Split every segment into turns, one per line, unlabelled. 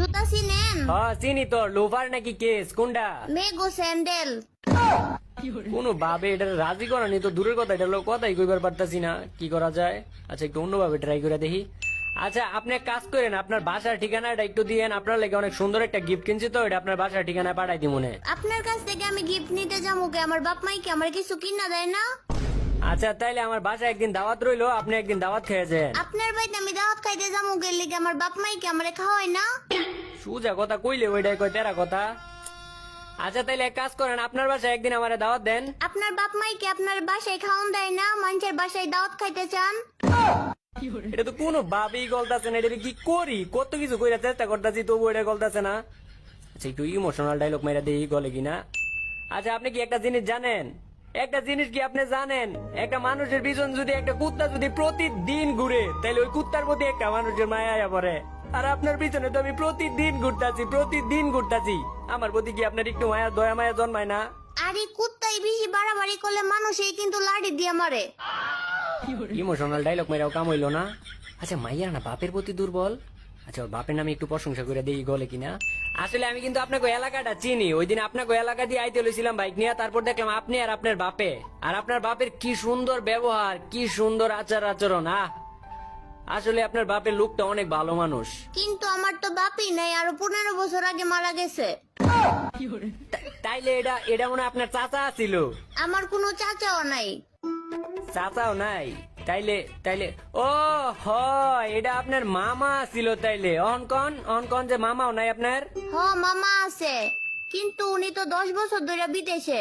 জুতা চিনেন?
হ্যাঁ চিনি তো। লোফার নাকি কেস কোনটা?
মেগো স্যান্ডেল।
কোন ভাবে এটা রাজি করানি তো দূরের কথা, এটা লোক কথাই কইবার পারতাছি না। কি করা যায়? আচ্ছা একটু অন্যভাবে ট্রাই করে দেখি। আচ্ছা আপনি এক কাজ করেন, আপনার বাসার ঠিকানাটা একটু দিয়েন। আপনার লাগে অনেক সুন্দর একটা গিফট কিনছি তো, এটা আপনার বাসার ঠিকানায় পাঠাই দি মনে।
আপনার কাছ থেকে আমি গিফট নিতে যাবো কে? আমার বাপ মাই কি আমার কিছু কিনা দেয় না?
আচ্ছা তাইলে আমার বাসায় একদিন দাওয়াত রইলো, আপনি একদিন দাওয়াত খেয়েছেন।
আপনার বাড়িতে আমি দাওয়াত খাইতে যাবো কে লিগে? আমার বাপ মাই কি আমারে খাওয়ায় না?
সুজা কথা কইলে ওইটাই কয় তেরা কথা। আচ্ছা তাইলে এক কাজ করেন, আপনার বাসায় একদিন আমারে দাওয়াত দেন।
আপনার বাপ মাই কি আপনার বাসায় খাওয়ান দেয় না? মানুষের বাসায় দাওয়াত খাইতে চান?
এটা তো কোনো ভাবেই গলতাছে না। এটা কি করি, কত কিছু কইরা চেষ্টা করতেছি তবু এটা গলতাছে না। আচ্ছা একটু ইমোশনাল ডায়লগ মাইরা দেই, গলে কিনা। আচ্ছা আপনি কি একটা জিনিস জানেন? একটা জিনিস কি আপনি জানেন? একটা মানুষের পিছন যদি একটা কুত্তা যদি প্রতিদিন ঘুরে, তাহলে ওই কুত্তার প্রতি একটা মানুষের মায়া আয়া পড়ে। আর আপনার পিছনে তো আমি প্রতিদিন ঘুরতাছি। আমার প্রতি কি আপনার একটু মায়া দয়া মায়া জন্মায় না?
আরে কুত্তাই বেশি বাড়াবাড়ি করলে মানুষই কিন্তু লাড়ি দিয়ে মারে।
ইমোশনাল ডায়লগ মেরাও কাম হইলো না। আচ্ছা মাইয়ার না বাপের প্রতি দুর্বল। আচ্ছা ওর বাপের নামে একটু প্রশংসা করে দেই, গলে কিনা। আসলে আমি কিন্তু আপনাকে এলাকাটা চিনি। ওই দিন আপনাকে এলাকা দিয়ে আইতে লইছিলাম বাইক নিয়ে, তারপর দেখলাম আপনি আর আপনার বাপে। আর আপনার বাপের কি সুন্দর ব্যবহার, কি সুন্দর আচরণ। আসলে আপনার বাপের লোকটা অনেক ভালো মানুষ।
কিন্তু আমার তো বাপই নাই, আরো 15 বছর আগে মারা গেছে।
তাইলে এটা মনে হয় আপনার চাচা ছিল?
আমার কোনো চাচাও নাই।
চাচাও নাই? তাইলে ও হয়, এটা আপনার মামা ছিল তাইলে। অনকন যে মামাও নাই আপনার?
হ মামা আছে, কিন্তু উনি তো 10 বছর ধরে বিদেশে।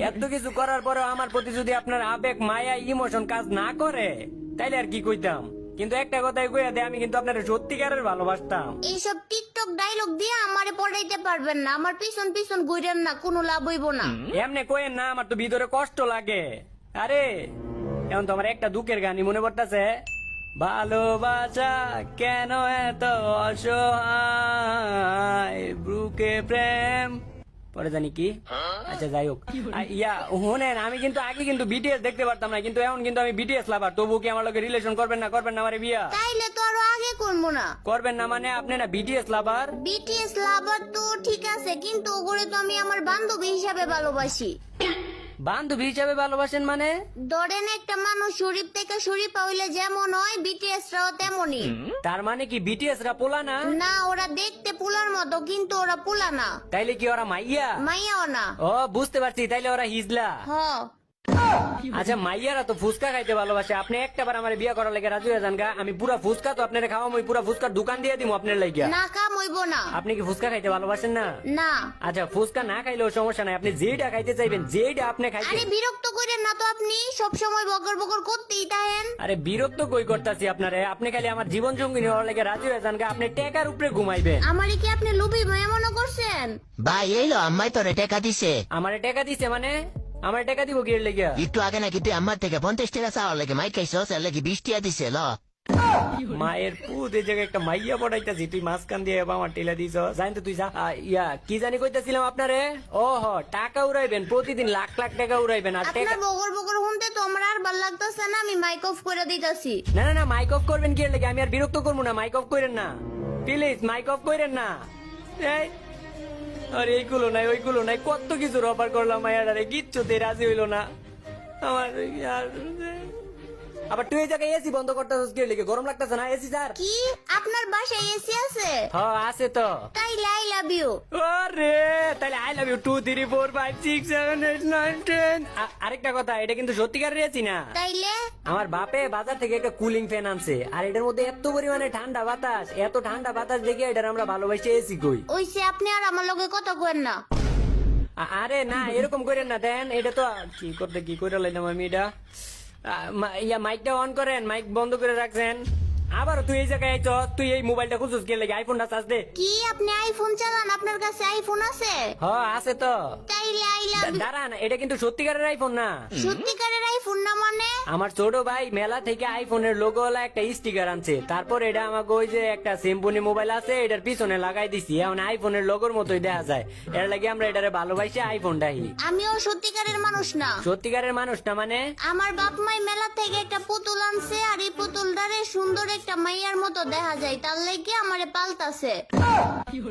এত কিছু করার পরে আমার প্রতি যদি আপনার আবেগ মায়া ইমোশন কাজ না করে, তাইলে আর কি কইতাম। কিন্তু একটা কথাই কইয়া দে, আমি কিন্তু আপনার সত্যিকারের ভালোবাসতাম।
এইসব টিকটক ডায়লগ দিয়ে আমারে পড়াইতে পারবেন না। আমার পিছন পিছন ঘুরেন না, কোনো লাভ হইব না।
এমনি কইেন না, আমার তো ভিতরে কষ্ট লাগে। আরে এখন তো আমার একটা দুঃখের গানই মনে পড়তেছে। ভালোবাসা কেন এত অসহায়, বুকে প্রেম পরে জানি কি। আচ্ছা যাই হোক, শুনেন আমি কিন্তু আগে কিন্তু বিটিএস দেখতে পারতাম না, কিন্তু এখন কিন্তু আমি বিটিএস লাভার। তবু কি আমার লোকের রিলেশন করবেন না আমারে বিয়া?
তাইলে তো আরো আগে করবো না।
করবেন না মানে আপনি না বিটিএস লাভার?
বিটিএস লাভার তো ঠিক আছে, কিন্তু ওগুলো তো আমি আমার বান্ধবী হিসাবে ভালোবাসি।
বান্ধবী হিসাবে ভালোবাসেন মানে?
ধরেন একটা মানুষ শরীফ থেকে শরীফা হইলে যেমন হয়, বিটিএস রাও তেমনই।
তার মানে কি বিটিএস রা পোলা না?
না, ওরা দেখতে পুলার মতো, কিন্তু ওরা পুলা না।
তাইলে কি ওরা মাইয়া?
মাইয়াও না।
ও বুঝতে পারছি, তাইলে ওরা হিজলা।
হ।
আচ্ছা মাইয়ারা তো ফুচকা খাইতে ভালোবাসে। আপনি একটাবার আমার বিয়ে করার লাগে রাজি হয়ে যান গা। আমি পুরা ফুচকা তো আপনার খাওয়াম, ওই পুরা ফুচকার দোকান দিয়ে দিব আপনার লাগিয়া।
না কাম হইব না।
আপনি কি ফুচকা খাইতে ভালোবাসেন না?
না।
আচ্ছা ফুচকা না খাইলেও সমস্যা নাই, আপনি যেটা খাইতে চাইবেন, যেটা আপনি খাইতে।
আরে বিরক্ত করেন না তো, আপনি সব সময় বকর বকর করতেই থাকেন।
আরে বিরক্ত কই করতাছি আপনারে? আপনি খালি আমার জীবন সঙ্গিনী হওয়ার লাগে রাজি হয়ে যান গা। আপনি টেকার উপরে ঘুমাইবেন।
আমারে কি আপনি লুবি মায়া মনে করছেন?
ভাই এই লো আম্মাই তোরে টাকা দিছে।
আমারে টাকা দিছে মানে? আমার টাকা দিব কি এর লেগে?
একটু আগে নাকি তুই আমার থেকে 50 টাকা চাওয়ার লাগে মাই খাইছস, এর লাগে 20 টাকা দিছে। ল
মায়ের পুত, এই জায়গায় একটা মাইয়া পড়াইতাছি, তুই মাঝখান দিয়ে আমার টেলা দিছ। জানি তো তুই যা। কি জানি কইতাছিলাম আপনারে? ওহ টাকা উড়াইবেন, প্রতিদিন লাখ লাখ টাকা উড়াইবেন। আর টাকা
আপনার বকর বকর শুনতে তো আমার আর ভালো লাগতেছে না, আমি মাইক অফ করে দিতেছি।
না মাইক অফ করবেন কি এর লেগে? আমি আর বিরক্ত করবো না, মাইক অফ করেন না প্লিজ, মাইক অফ করেন না। আর এইগুলো নাই ওইগুলো নাই, কত কিছু অফার করলাম মায়ারে, কিচ্ছুতে রাজি হইলো না আমার। আবার তুই এই জায়গায় এসি বন্ধ করতেছিস কি লেগে? গরম লাগতেছে না? এসি স্যার
কি আপনার বাসায় এসি আছে?
হ্যাঁ আছে তো।
তাইলে আই লাভ ইউ।
আরে তাহলে আই লাভ ইউ 2 3 4 5 6 7 8 9 10। আরেকটা কথা, এটা কিন্তু সত্যিকারের এসি না।
তাইলে
আমার বাপে বাজার থেকে একটা কুলিং ফ্যান আনছে, আর এটার মধ্যে এত পরিমাণে ঠান্ডা বাতাস, এত ঠান্ডা বাতাস দেখে এটার আমরা ভালোবাসি এসি কই।
ওইসে আপনি আর আমার লগে কথা কইেন না।
আরে না এরকম করেন না, দেন এটা তো কি করে লাইলাম আমি এটা। মাইকটা অন করেন, মাইক বন্ধ করে রাখছেন। আবার তুই এই জায়গায় আইছ, তুই এই মোবাইলটা খুঁজছিস কে লাগে? আইফোনটা চার্জ দে।
কি আপনি আইফোন চালান? আপনার কাছে আইফোন আছে?
হ্যাঁ আছে তো।
তাইলে আই লাভ ইউ।
দাঁড়ান, এটা কিন্তু সত্যিকারের আইফোন না।
সত্যিকারের আইফোন আইফোন না মানে?
আমার ছোট ভাই মেলা থেকে আইফোনের লোগো ওলা একটা স্টিকার আনছে, তারপর এটা আমাকে ওই যে একটা সিম্পনি মোবাইল আছে এটার পিছনে লাগাই দিছি, এখন আইফোনের লোগোর মতোই দেখা যায়। এর লাগে আমরা এটারে ভালোবাসি আইফোনটাই।
আমিও সত্যিকারের মানুষ না।
সত্যিকারের মানুষ না মানে?
আমার বাপ মাই মেলা থেকে একটা পুতুল আনছে, আর এই পুতুলটারে সুন্দর একটা মাইয়ার মতো দেখা যায়, তার লাগে আমারে পাল্টাছে।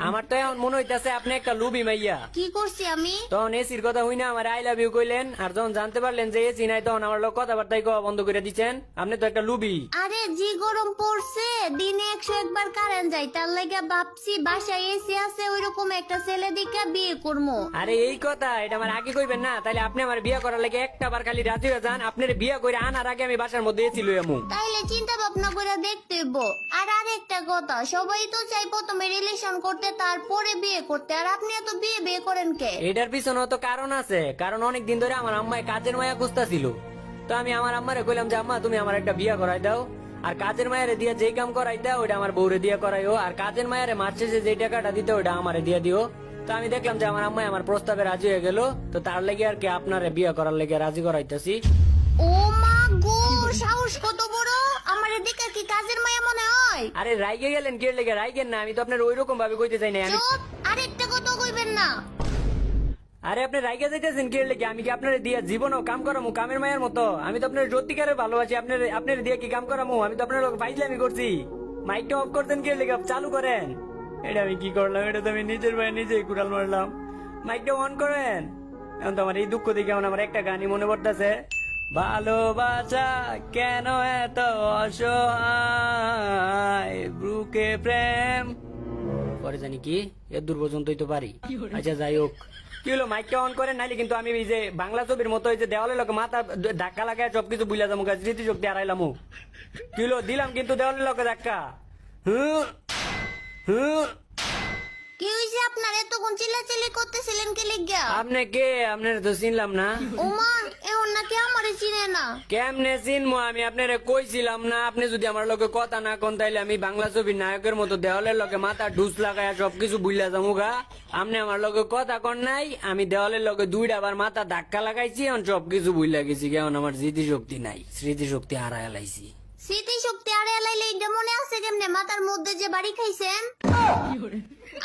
আমার তো এখন মনে হইতাছে আপনি একটা লুবি মাইয়া।
কি করছি আমি?
তখন এসির কথা হই না আমার আই লাভ ইউ কইলেন, আর যখন জানতে পারলেন যে এসি নাই তখন আমার লোক কথাবার্তাই কওয়া বন্ধ করে দিচ্ছেন। আপনি তো একটা লুবি।
আরে জি গরম পড়ছে, দিনে 101 বার কারেন্ট যায়, তার লাগে ভাবছি বাসায় এসি আছে ওইরকম একটা ছেলে দিকে বিয়ে করবো।
আরে এই কথা এটা আমার আগে কইবেন না, তাইলে আপনি আমার বিয়ে করার লাগে একটা বার খালি রাজি হয়ে যান। আপনার বিয়ে করে আনার আগে আমি বাসার মধ্যে এসি লই আমু।
তাইলে চিন্তা ভাবনা করে দেখতে হইব। আর আরেকটা কথা, সবাই তো চাই প্রথমে রিলেশন করতে তারপরে বিয়ে করতে, আর আপনি এত বিয়ে করেন কে?
এটার পিছনে তো কারণ আছে, কারণ অনেক দিন ধরে আমার আম্মায় কাজের মায়া খুঁজতাছিল। তো আমি আমার আম্মারে কইলাম যে আম্মা তুমি আমার একটা বিয়ে করাই দাও, আর কাজের মায়ারে দিয়ে যেই কাম করাই দাও ওইটা আমার বউরে দিয়ে করাইও, আর কাজের মায়ারে মারছে যে টাকাটা দিতে ওইটা আমারে দিয়ে দিও। তো আমি দেখলাম যে আমার আম্মাই আমার প্রস্তাবে রাজি হয়ে গেল, তো তার লেগে আর কি আপনারে বিয়ে করার লেগে রাজি করাইতেছি।
ও মা গো, সাহস কত বড়! আমার দিকে কি কাজের মায়া মনে হয়?
আরে রাইগে গেলেন কে লেগে? রাইগেন না, আমি তো আপনার ওই রকম ভাবে কইতে চাই না। আমি
চুপ! আরেকটা কথা কইবেন না।
আরে আপনি রাইগে যাইতেছেন কে লেগে? আমি কি আপনার দিয়া জীবনও কাম করামু কামের মায়ের মতো? আমি তো আপনার সত্যিকারের ভালোবাসি, আপনার দিয়ে কি কাম করামু? আমি তো আপনার লোক ফাইজলামি করছি। মাইকটা অফ করতেন কে লেগে? চালু করেন। এটা আমি কি করলাম? এটা তো আমি নিজের ভাই নিজেই কুড়াল মারলাম। মাইকটা অন করেন। এখন তো আমার এই দুঃখ দেখে এখন আমার একটা গানই মনে পড়তেছে, ভালোবাসা কেন এত অসহায়, বুকে প্রেম পরে জানি কি এর দূর পর্যন্তই তো পারি। আচ্ছা যাই হোক, কি হলো মাইকটা অন করেন, নাইলে কিন্তু আমি এই যে বাংলা ছবির মতো এই যে দেওয়ালে লোক মাথা ধাক্কা লাগায় সবকিছু বুঝলা যাবো, স্মৃতি শক্তি হারাইলাম। কি হলো দিলাম কিন্তু দেওয়ালে লোকে ধাক্কা। হুম হুম
কি হইছে আপনার? এতক্ষণ চিল্লাচিল্লি করতেছিলেন কে লিগা?
আপনি কে? আপনার তো চিনলাম না।
ওমা, এখন নাকি আমারে চিনে না?
কেমনে চিনবো আমি? আপনারে কইছিলাম না আপনি যদি আমার লোকে কথা না কোন তাইলে আমি বাংলা ছবির নায়কের মতো দেওয়ালের লোকে মাথা ঢুস লাগায় সবকিছু বুঝলা যাবো গা। আপনি আমার লোকে কথা কন নাই, আমি দেওয়ালের লোকে 2টা বার মাথা ধাক্কা লাগাইছি, এখন সবকিছু বুঝলা গেছি। কেমন আমার স্মৃতি শক্তি নাই, স্মৃতি শক্তি হারায় লাইছি।
স্মৃতি শক্তি আরে লাইলে এটা মনে আছে কেমনে? মাথার মধ্যে যে বাড়ি খাইছেন।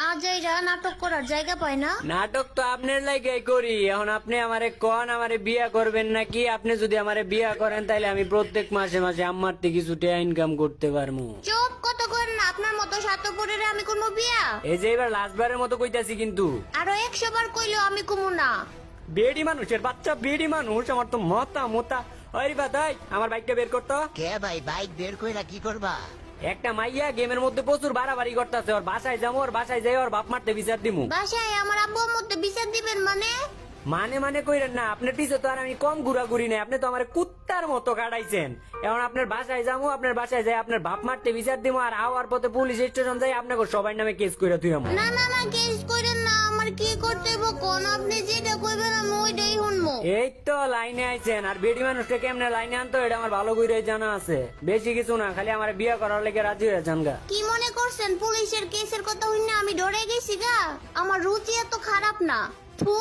আজ এরা নাটক করার জায়গা পায় না।
নাটক তো আপনার লাগে করি। এখন আপনি আমারে কন আমারে বিয়া করবেন নাকি? আপনি যদি আমারে বিয়া করেন তাহলে আমি প্রত্যেক মাসে মাসে আমার থেকে কিছু টাকা ইনকাম করতে পারবো।
চুপ! কত করেন না, আপনার মতো স্বার্থপরের আমি কোনো বিয়া?
এই যে এবার লাস্টবারের মতো কইতাছি কিন্তু।
আরো 100 বার কইলেও আমি কমু না।
বেডি মানুষের বাচ্চা, বেডি মানুষ, আমার তো মতা মতা। ওই বাদাই আমার বাইকটা বের করতো।
কে ভাই বাইক বের কইরা কি করবা?
একটা মাইয়া গেমের মধ্যে প্রচুর বাড়াবাড়ি করতেছে, ওর বাসায় যাবো, ওর বাসায় যাই ওর বাপ মারতে বিচার দিমু।
বাসায় আমার আব্বুর মধ্যে বিচার দিবেন মানে?
মানে কইরেন না, আপনার পিছে তো আর আমি কম ঘুরাঘুরি নাই। আপনি তো আমার কুত্তার মতো কাটাইছেন। এখন আপনার বাসায় যাবো, আপনার বাসায় যাই আপনার বাপ মারতে বিচার দিমু, আর আওয়ার পথে পুলিশ স্টেশন যাই আপনাকে সবাই নামে কেস কইরা তুই আমু।
না না না, কেস করেন না। আমার কি করতে হইব কোন? আপনি যেটা কইবেন আমি ওইটাই শুনবো।
এই তো লাইনে আইছেন, আর বেডি মানুষটা কেমনে লাইনে আনতো এটা আমার ভালো করে জানা আছে। বেশি কিছু না, খালি আমার বিয়ে করার লেগে রাজি হয়ে যান গা।
কি মনে করছেন পুলিশের কেসের কথা হইনা আমি ডরে গেছি গা? আমার রুচি এত খারাপ না। থু!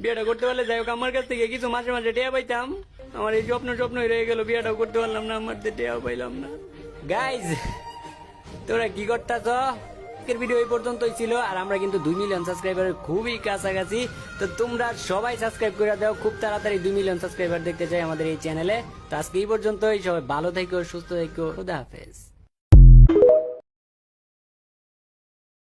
বিয়েটা করতে পারলে যাই হোক, আমার কাছ থেকে কিছু মাসে মাসে টেয়া পাইতাম। আমার এই স্বপ্নই রয়ে গেল, বিয়েটাও করতে পারলাম না, আমার টেয়াও পাইলাম না। গাইজ তোরা কি করতাছ? আজকের ভিডিও এই পর্যন্তই ছিল, আর আমরা কিন্তু 2 মিলিয়ন সাবস্ক্রাইবারের খুবই কাছাকাছি। তো তোমরা সবাই সাবস্ক্রাইব করে দাও, খুব তাড়াতাড়ি 2 মিলিয়ন সাবস্ক্রাইবার দেখতে চাই আমাদের এই চ্যানেলে। তো আজকে এই পর্যন্তই, সবাই ভালো থেকো, সুস্থ থেকো, খুদা হাফেজ।